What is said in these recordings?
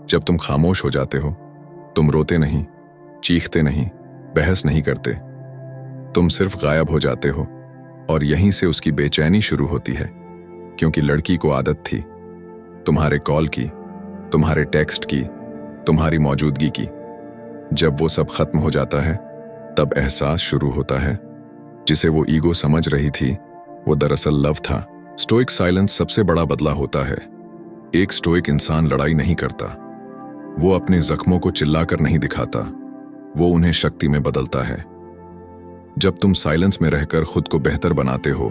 जब तुम खामोश हो जाते हो, तुम रोते नहीं, चीखते नहीं, बहस नहीं करते, तुम सिर्फ गायब हो जाते हो। और यहीं से उसकी बेचैनी शुरू होती है, क्योंकि लड़की को आदत थी तुम्हारे कॉल की, तुम्हारे टेक्स्ट की, तुम्हारी मौजूदगी की। जब वो सब खत्म हो जाता है, तब एहसास शुरू होता है, जिसे वो ईगो समझ रही थी, वो दरअसल लव था। स्टोइक साइलेंस सबसे बड़ा बदला होता है। एक स्टोइक इंसान लड़ाई नहीं करता, वो अपने जख्मों को चिल्लाकर नहीं दिखाता, वो उन्हें शक्ति में बदलता है। जब तुम साइलेंस में रहकर खुद को बेहतर बनाते हो,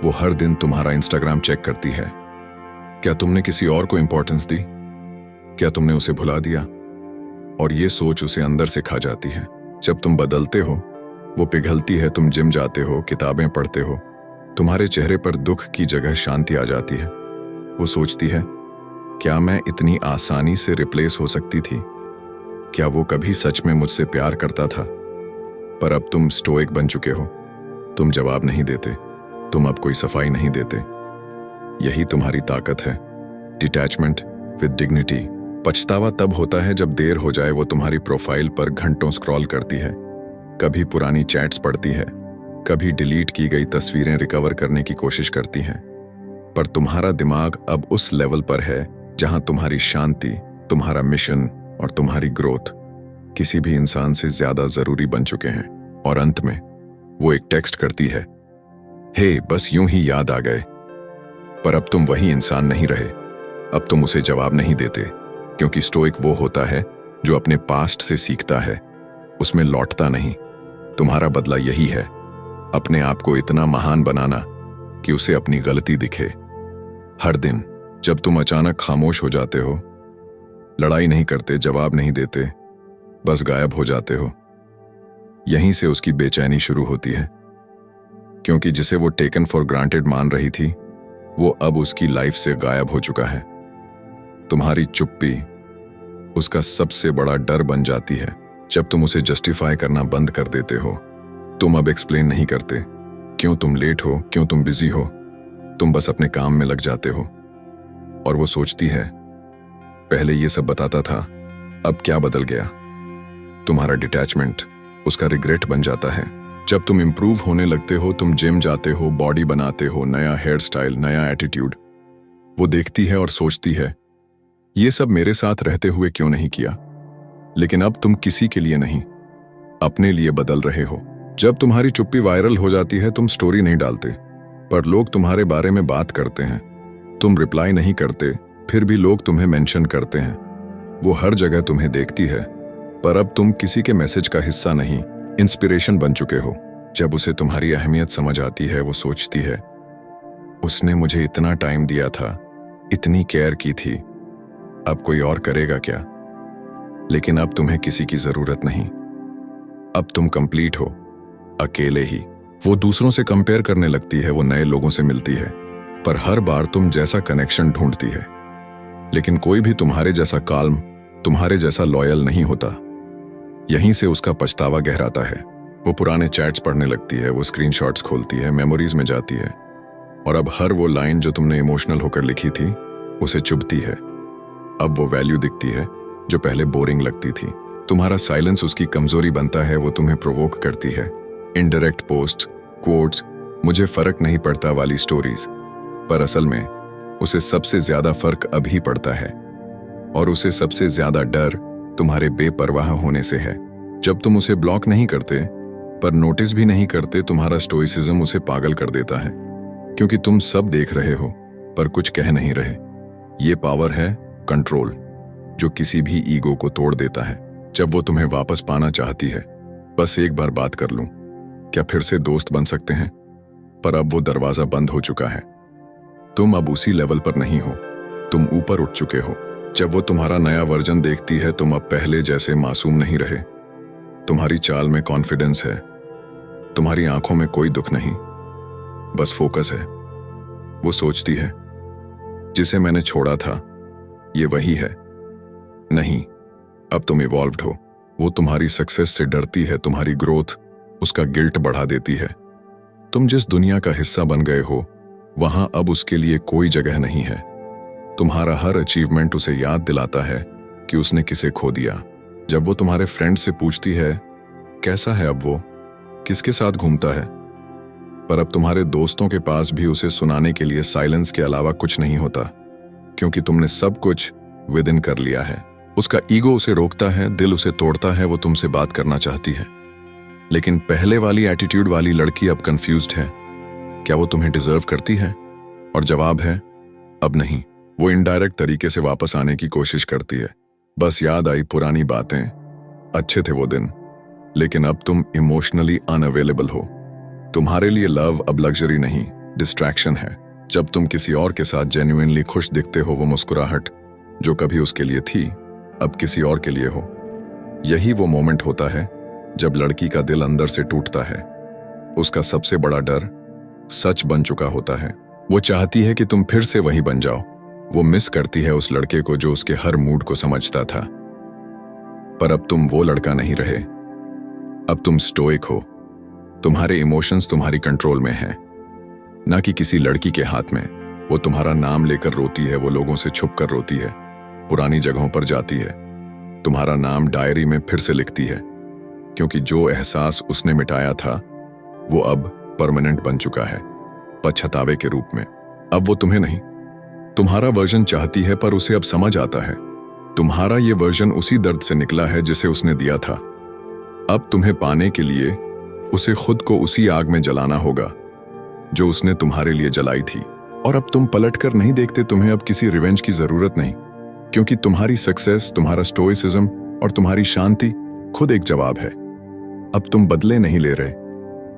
वो हर दिन तुम्हारा इंस्टाग्राम चेक करती है। क्या तुमने किसी और को इंपॉर्टेंस दी? क्या तुमने उसे भुला दिया? और ये सोच उसे अंदर से खा जाती है। जब तुम बदलते हो, वो पिघलती है। तुम जिम जाते हो, किताबें पढ़ते हो, तुम्हारे चेहरे पर दुख की जगह शांति आ जाती है। वो सोचती है, क्या मैं इतनी आसानी से रिप्लेस हो सकती थी? क्या वो कभी सच में मुझसे प्यार करता था? पर अब तुम स्टोइक बन चुके हो। तुम जवाब नहीं देते, तुम अब कोई सफाई नहीं देते। यही तुम्हारी ताकत है, डिटैचमेंट विद डिग्निटी। पछतावा तब होता है जब देर हो जाए। वो तुम्हारी प्रोफाइल पर घंटों स्क्रॉल करती है, कभी पुरानी चैट्स पढ़ती है, कभी डिलीट की गई तस्वीरें रिकवर करने की कोशिश करती है। पर तुम्हारा दिमाग अब उस लेवल पर है जहां तुम्हारी शांति, तुम्हारा मिशन और तुम्हारी ग्रोथ किसी भी इंसान से ज्यादा जरूरी बन चुके हैं। और अंत में वो एक टेक्स्ट करती है, हे बस यूं ही याद आ गए। पर अब तुम वही इंसान नहीं रहे। अब तुम उसे जवाब नहीं देते, क्योंकि स्टोइक वो होता है जो अपने पास्ट से सीखता है, उसमें लौटता नहीं। तुम्हारा बदला यही है, अपने आप को इतना महान बनाना कि उसे अपनी गलती दिखे। हर दिन जब तुम अचानक खामोश हो जाते हो, लड़ाई नहीं करते, जवाब नहीं देते, बस गायब हो जाते हो, यहीं से उसकी बेचैनी शुरू होती है। क्योंकि जिसे वो टेकन फॉर ग्रांटेड मान रही थी, वो अब उसकी लाइफ से गायब हो चुका है। तुम्हारी चुप्पी उसका सबसे बड़ा डर बन जाती है। जब तुम उसे जस्टिफाई करना बंद कर देते हो, तुम अब एक्सप्लेन नहीं करते क्यों तुम लेट हो, क्यों तुम बिजी हो, तुम बस अपने काम में लग जाते हो। और वो सोचती है, पहले ये सब बताता था, अब क्या बदल गया? तुम्हारा डिटैचमेंट उसका रिग्रेट बन जाता है। जब तुम इंप्रूव होने लगते हो, तुम जिम जाते हो, बॉडी बनाते हो, नया हेयर स्टाइल, नया एटीट्यूड, वो देखती है और सोचती है, ये सब मेरे साथ रहते हुए क्यों नहीं किया? लेकिन अब तुम किसी के लिए नहीं, अपने लिए बदल रहे हो। जब तुम्हारी चुप्पी वायरल हो जाती है, तुम स्टोरी नहीं डालते, पर लोग तुम्हारे बारे में बात करते हैं। तुम रिप्लाई नहीं करते, फिर भी लोग तुम्हें मेंशन करते हैं। वो हर जगह तुम्हें देखती है, पर अब तुम किसी के मैसेज का हिस्सा नहीं, इंस्पिरेशन बन चुके हो। जब उसे तुम्हारी अहमियत समझ आती है, वो सोचती है, उसने मुझे इतना टाइम दिया था, इतनी केयर की थी, अब कोई और करेगा क्या? लेकिन अब तुम्हें किसी की जरूरत नहीं। अब तुम कंप्लीट हो, अकेले ही। वो दूसरों से कंपेयर करने लगती है, वो नए लोगों से मिलती है, पर हर बार तुम जैसा कनेक्शन ढूंढती है, लेकिन कोई भी तुम्हारे जैसा काल्म, तुम्हारे जैसा लॉयल नहीं होता। यहीं से उसका पछतावा गहराता है। वो पुराने चैट्स पढ़ने लगती है, वो स्क्रीनशॉट्स खोलती है, मेमोरीज में जाती है, और अब हर वो लाइन जो तुमने इमोशनल होकर लिखी थी, उसे चुभती है। अब वो वैल्यू दिखती है जो पहले बोरिंग लगती थी। तुम्हारा साइलेंस उसकी कमजोरी बनता है, वो तुम्हें प्रोवोक करती है। इनडायरेक्ट पोस्ट, क्वोट्स, मुझे फर्क नहीं पड़ता वाली स्टोरीज। पर असल में उसे सबसे ज्यादा फर्क अभी पड़ता है, और उसे सबसे ज्यादा डर तुम्हारे बेपरवाह होने से है। जब तुम उसे ब्लॉक नहीं करते, पर नोटिस भी नहीं करते, तुम्हारा स्टोइसिज्म उसे पागल कर देता है, क्योंकि तुम सब देख रहे हो पर कुछ कह नहीं रहे। ये पावर है कंट्रोल, जो किसी भी ईगो को तोड़ देता है। जब वो तुम्हें वापस पाना चाहती है, बस एक बार बात कर लूं, क्या फिर से दोस्त बन सकते हैं? पर अब वो दरवाजा बंद हो चुका है। तुम अब उसी लेवल पर नहीं हो, तुम ऊपर उठ चुके हो। जब वो तुम्हारा नया वर्जन देखती है, तुम अब पहले जैसे मासूम नहीं रहे। तुम्हारी चाल में कॉन्फिडेंस है, तुम्हारी आंखों में कोई दुख नहीं, बस फोकस है। वो सोचती है, जिसे मैंने छोड़ा था ये वही है। नहीं, अब तुम इवॉल्व्ड हो। वो तुम्हारी सक्सेस से डरती है, तुम्हारी ग्रोथ उसका गिल्ट बढ़ा देती है। तुम जिस दुनिया का हिस्सा बन गए हो, वहां अब उसके लिए कोई जगह नहीं है। तुम्हारा हर अचीवमेंट उसे याद दिलाता है कि उसने किसे खो दिया। जब वो तुम्हारे फ्रेंड से पूछती है कैसा है अब वो, किसके साथ घूमता है, पर अब तुम्हारे दोस्तों के पास भी उसे सुनाने के लिए साइलेंस के अलावा कुछ नहीं होता, क्योंकि तुमने सब कुछ विद इन कर लिया है। उसका ईगो उसे रोकता है, दिल उसे तोड़ता है, वो तुमसे बात करना चाहती है, लेकिन पहले वाली एटीट्यूड वाली लड़की अब कंफ्यूज्ड है। क्या वो तुम्हें डिजर्व करती है? और जवाब है अब नहीं। वो इनडायरेक्ट तरीके से वापस आने की कोशिश करती है। बस याद आई पुरानी बातें, अच्छे थे वो दिन, लेकिन अब तुम इमोशनली अनअवेलेबल हो। तुम्हारे लिए लव अब लग्जरी नहीं, डिस्ट्रैक्शन है। जब तुम किसी और के साथ जेन्युइनली खुश दिखते हो, वो मुस्कुराहट जो कभी उसके लिए थी अब किसी और के लिए हो। यही वो मोमेंट होता है जब लड़की का दिल अंदर से टूटता है। उसका सबसे बड़ा डर सच बन चुका होता है। वो चाहती है कि तुम फिर से वही बन जाओ। वो मिस करती है उस लड़के को जो उसके हर मूड को समझता था। पर अब तुम वो लड़का नहीं रहे। अब तुम स्टोइक हो। तुम्हारे इमोशंस तुम्हारी कंट्रोल में हैं, ना कि किसी लड़की के हाथ में। वो तुम्हारा नाम लेकर रोती है, वो लोगों से छुप कर रोती है, पुरानी जगहों पर जाती है, तुम्हारा नाम डायरी में फिर से लिखती है, क्योंकि जो एहसास उसने मिटाया था वो अब परमानेंट बन चुका है, पछतावे के रूप में। अब वो तुम्हें नहीं, तुम्हारा वर्जन चाहती है, पर उसे अब समझ आता है तुम्हारा ये वर्जन उसी दर्द से निकला है जिसे उसने दिया था। अब तुम्हें पाने के लिए उसे खुद को उसी आग में जलाना होगा जो उसने तुम्हारे लिए जलाई थी। और अब तुम पलटकर नहीं देखते। तुम्हें अब किसी रिवेंज की जरूरत नहीं, क्योंकि तुम्हारी सक्सेस, तुम्हारा स्टोइसिज्म और तुम्हारी शांति खुद एक जवाब है। अब तुम बदले नहीं ले रहे,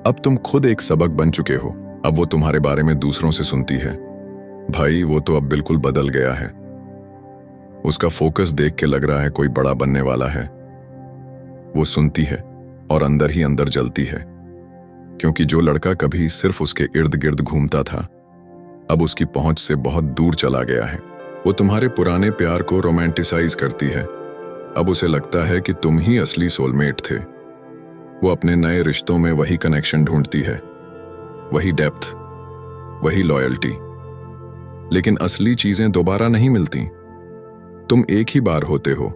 अब तुम खुद एक सबक बन चुके हो। अब वो तुम्हारे बारे में दूसरों से सुनती है, भाई वो तो अब बिल्कुल बदल गया है, उसका फोकस देख के लग रहा है कोई बड़ा बनने वाला है। वो सुनती है और अंदर ही अंदर जलती है, क्योंकि जो लड़का कभी सिर्फ उसके इर्द गिर्द घूमता था अब उसकी पहुंच से बहुत दूर चला गया है। वो तुम्हारे पुराने प्यार को रोमांटिसाइज करती है। अब उसे लगता है कि तुम ही असली सोलमेट थे। वो अपने नए रिश्तों में वही कनेक्शन ढूंढती है, वही डेप्थ, वही लॉयल्टी। लेकिन असली चीजें दोबारा नहीं मिलती। तुम एक ही बार होते हो,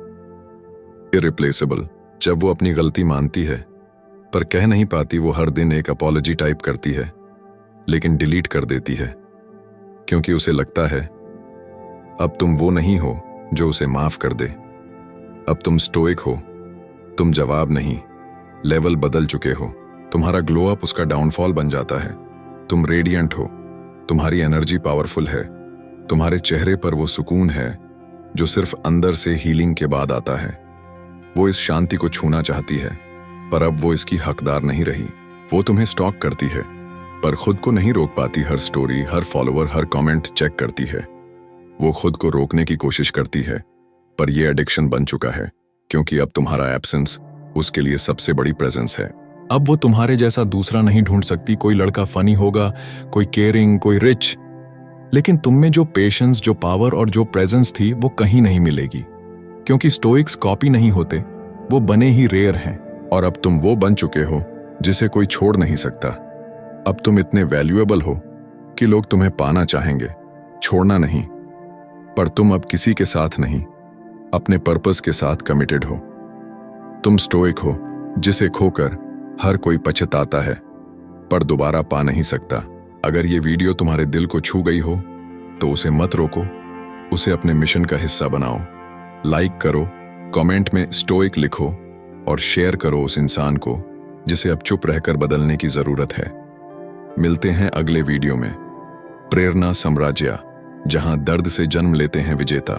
इरिप्लेसेबल। जब वो अपनी गलती मानती है पर कह नहीं पाती, वो हर दिन एक अपॉलॉजी टाइप करती है, लेकिन डिलीट कर देती है, क्योंकि उसे लगता है अब तुम वो नहीं हो जो उसे माफ कर दे। अब तुम स्टोइक हो, तुम जवाब नहीं, लेवल बदल चुके हो। तुम्हारा ग्लो अप उसका डाउनफॉल बन जाता है। तुम रेडिएंट हो, तुम्हारी एनर्जी पावरफुल है, तुम्हारे चेहरे पर वो सुकून है जो सिर्फ अंदर से हीलिंग के बाद आता है। वो इस शांति को छूना चाहती है, पर अब वो इसकी हकदार नहीं रही। वो तुम्हें स्टॉक करती है, पर खुद को नहीं रोक पाती। हर स्टोरी, हर फॉलोअर, हर कमेंट चेक करती है। वो खुद को रोकने की कोशिश करती है, पर ये एडिक्शन बन चुका है, क्योंकि अब तुम्हारा एब्सेंस उसके लिए सबसे बड़ी प्रेजेंस है। अब वो तुम्हारे जैसा दूसरा नहीं ढूंढ सकती। कोई लड़का फनी होगा, कोई केयरिंग, कोई रिच, लेकिन तुम में जो पेशेंस, जो पावर और जो प्रेजेंस थी वो कहीं नहीं मिलेगी, क्योंकि स्टोइक्स कॉपी नहीं होते, वो बने ही रेयर हैं। और अब तुम वो बन चुके हो जिसे कोई छोड़ नहीं सकता। अब तुम इतने वैल्यूएबल हो कि लोग तुम्हें पाना चाहेंगे, छोड़ना नहीं। पर तुम अब किसी के साथ नहीं, अपने पर्पस के साथ कमिटेड हो। तुम स्टोइक हो जिसे खोकर हर कोई पछताता है, पर दोबारा पा नहीं सकता। अगर ये वीडियो तुम्हारे दिल को छू गई हो तो उसे मत रोको, उसे अपने मिशन का हिस्सा बनाओ। लाइक करो, कमेंट में स्टोइक लिखो और शेयर करो उस इंसान को जिसे अब चुप रहकर बदलने की जरूरत है। मिलते हैं अगले वीडियो में। प्रेरणा साम्राज्य, जहां दर्द से जन्म लेते हैं विजेता।